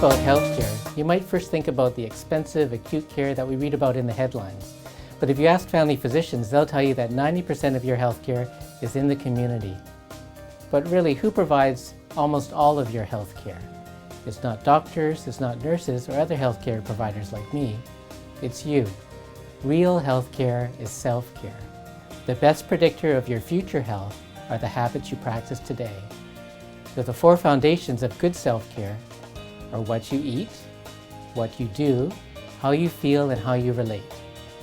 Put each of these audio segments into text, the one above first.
about healthcare, you might first think about the expensive, acute care that we read about in the headlines. But if you ask family physicians, they'll tell you that 90% of your healthcare is in the community. But really, who provides almost all of your healthcare? It's not doctors, it's not nurses, or other healthcare providers like me. It's you. Real healthcare is self-care. The best predictor of your future health are the habits you practice today. So the 4 foundations of good self-care are what you eat, what you do, how you feel, and how you relate.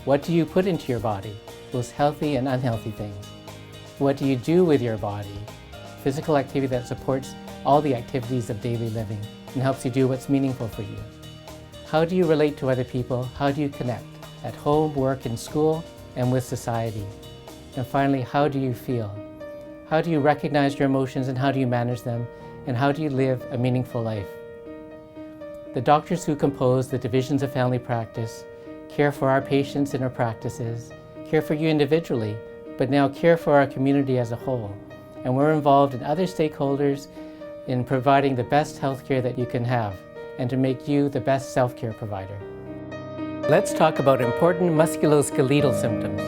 What do you put into your body, both healthy and unhealthy things? What do you do with your body? Physical activity that supports all the activities of daily living and helps you do what's meaningful for you. How do you relate to other people? How do you connect at home, work, and school, and with society? And finally, how do you feel? How do you recognize your emotions and how do you manage them? And how do you live a meaningful life? The doctors who compose the divisions of family practice care for our patients in our practices, care for you individually, but now care for our community as a whole. And we're involved in other stakeholders in providing the best healthcare that you can have and to make you the best self-care provider. Let's talk about important musculoskeletal symptoms.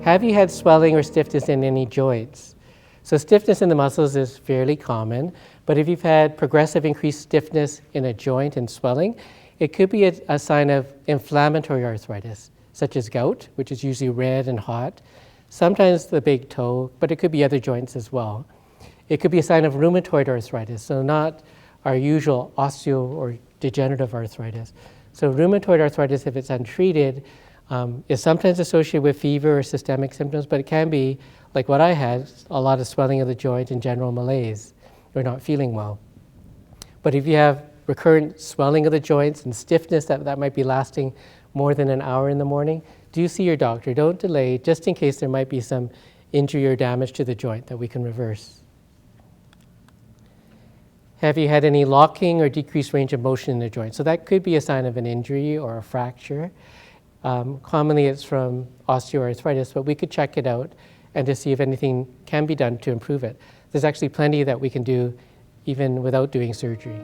Have you had swelling or stiffness in any joints? So stiffness in the muscles is fairly common, but if you've had progressive increased stiffness in a joint and swelling, it could be a sign of inflammatory arthritis, such as gout, which is usually red and hot, sometimes the big toe, but it could be other joints as well. It could be a sign of rheumatoid arthritis, so not our usual osteo or degenerative arthritis. So rheumatoid arthritis, if it's untreated, is sometimes associated with fever or systemic symptoms, but it can be, like what I had, a lot of swelling of the joint and general malaise, or not feeling well. But if you have recurrent swelling of the joints and stiffness that might be lasting more than an hour in the morning, do see your doctor. Don't delay, just in case there might be some injury or damage to the joint that we can reverse. Have you had any locking or decreased range of motion in the joint? So that could be a sign of an injury or a fracture. Commonly it's from osteoarthritis, but we could check it out and to see if anything can be done to improve it. There's actually plenty that we can do even without doing surgery.